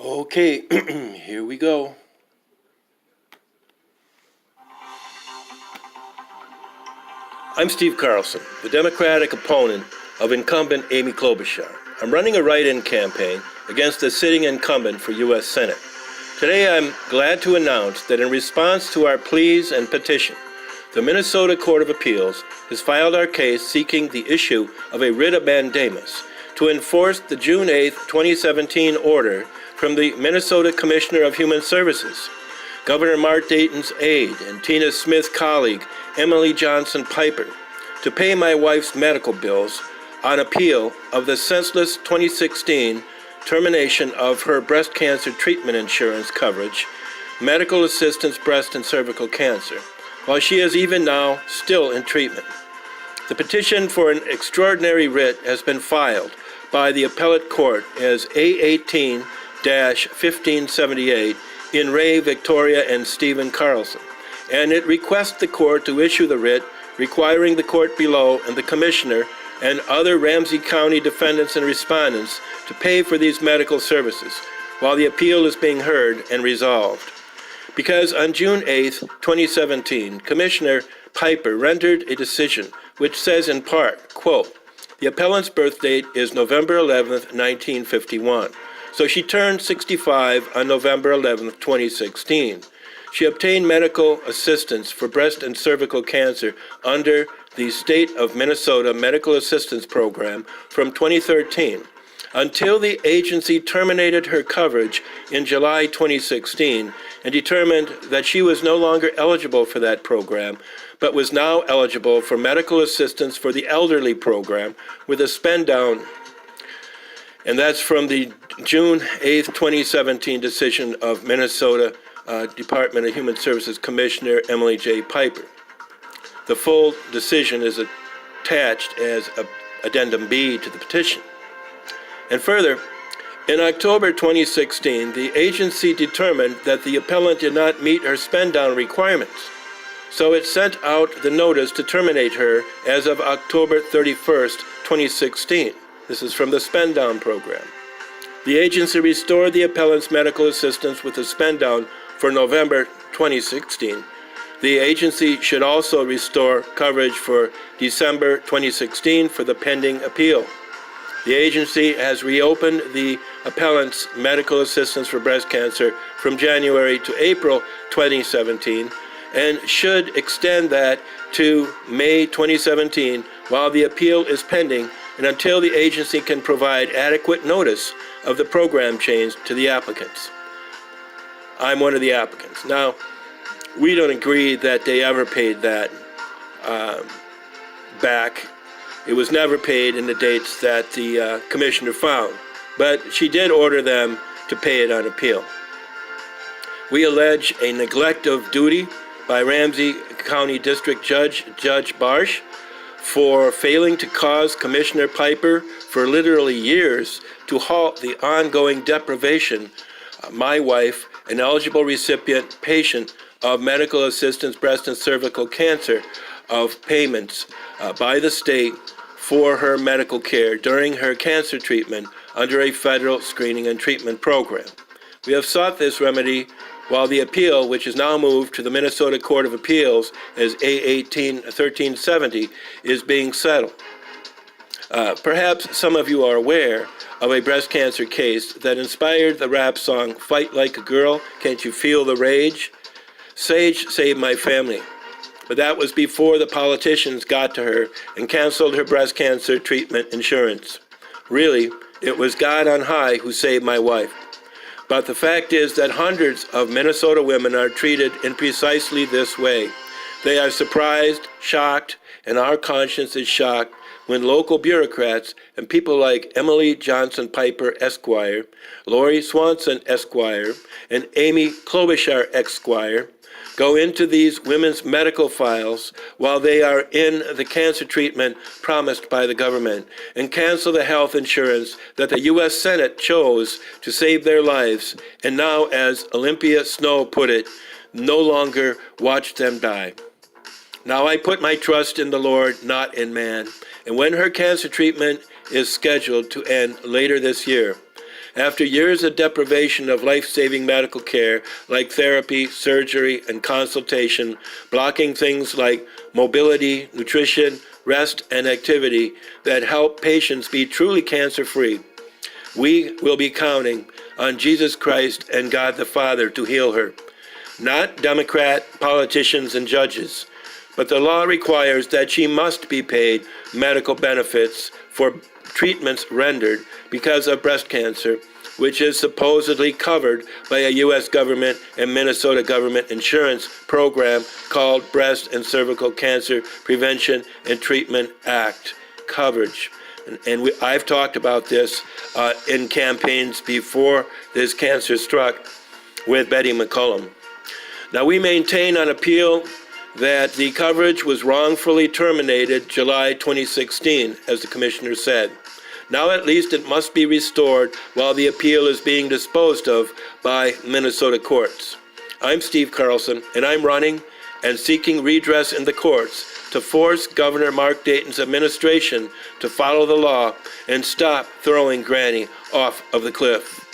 Okay, here we go. I'm Steve Carlson, the Democratic opponent of incumbent Amy Klobuchar. I'm running a write-in campaign against the sitting incumbent for U.S. Senate. Today I'm glad to announce that in response to our pleas and petition, the Minnesota Court of Appeals has filed our case seeking the issue of a writ of mandamus to enforce the June 8, 2017 order from the Minnesota Commissioner of Human Services, Governor Mark Dayton's aide and Tina Smith's colleague, Emily Johnson Piper, to pay my wife's medical bills on appeal of the senseless 2016 termination of her breast cancer treatment insurance coverage, medical assistance breast and cervical cancer, while she is even now still in treatment. The petition for an extraordinary writ has been filed by the appellate court as A18-1578 in Ray, Victoria, and Stephen Carlson, and it requests the court to issue the writ requiring the court below and the commissioner and other Ramsey County defendants and respondents to pay for these medical services while the appeal is being heard and resolved. Because on June 8, 2017, Commissioner Piper rendered a decision which says in part, quote, "The appellant's birth date is November 11, 1951. So she turned 65 on November 11, 2016. She obtained medical assistance for breast and cervical cancer under the State of Minnesota Medical Assistance Program from 2013 until the agency terminated her coverage in July 2016 and determined that she was no longer eligible for that program, but was now eligible for medical assistance for the elderly program with a spend down. And that's from the June 8, 2017 decision of Minnesota Department of Human Services Commissioner Emily J. Piper. The full decision is attached as Addendum B to the petition. And further, in October 2016, the agency determined that the appellant did not meet her spend-down requirements, so it sent out the notice to terminate her as of October 31st, 2016. This is from the spend-down program. The agency restored the appellant's medical assistance with a spend-down for November 2016. The agency should also restore coverage for December 2016 for the pending appeal. The agency has reopened the appellant's medical assistance for breast cancer from January to April 2017 and should extend that to May 2017 while the appeal is pending and until the agency can provide adequate notice of the program change to the applicants. I'm one of the applicants. Now, we don't agree that they ever paid that back. It was never paid in the dates that the commissioner found, but she did order them to pay it on appeal. We allege a neglect of duty by Ramsey County District Judge Barsh for failing to cause Commissioner Piper for literally years to halt the ongoing deprivation of my wife, an eligible recipient patient of medical assistance breast and cervical cancer, of payments by the state for her medical care during her cancer treatment under a federal screening and treatment program. We have sought this remedy while the appeal, which is now moved to the Minnesota Court of Appeals as A18-1370, is being settled. Perhaps some of you are aware of a breast cancer case that inspired the rap song, "Fight Like a Girl, Can't You Feel the Rage?" Sage saved my family, but that was before the politicians got to her and canceled her breast cancer treatment insurance. Really, it was God on high who saved my wife. But the fact is that hundreds of Minnesota women are treated in precisely this way. They are surprised, shocked, and our conscience is shocked when local bureaucrats and people like Emily Johnson Piper, Esquire, Lori Swanson, Esquire, and Amy Klobuchar, Esquire, go into these women's medical files while they are in the cancer treatment promised by the government and cancel the health insurance that the U.S. Senate chose to save their lives, and now, as Olympia Snow put it, no longer watch them die. Now I put my trust in the Lord, not in man, and when her cancer treatment is scheduled to end later this year, After years of deprivation of life-saving medical care like therapy, surgery, and consultation, blocking things like mobility, nutrition, rest, and activity that help patients be truly cancer-free, we will be counting on Jesus Christ and God the Father to heal her. Not Democrat politicians and judges, but the law requires that she must be paid medical benefits for treatments rendered because of breast cancer, which is supposedly covered by a U.S. government and Minnesota government insurance program called Breast and Cervical Cancer Prevention and Treatment Act coverage. And I've talked about this in campaigns before this cancer struck with Betty McCollum. Now, we maintain on appeal that the coverage was wrongfully terminated July 2016, as the commissioner said. Now at least it must be restored while the appeal is being disposed of by Minnesota courts. I'm Steve Carlson, and I'm running and seeking redress in the courts to force Governor Mark Dayton's administration to follow the law and stop throwing Granny off of the cliff.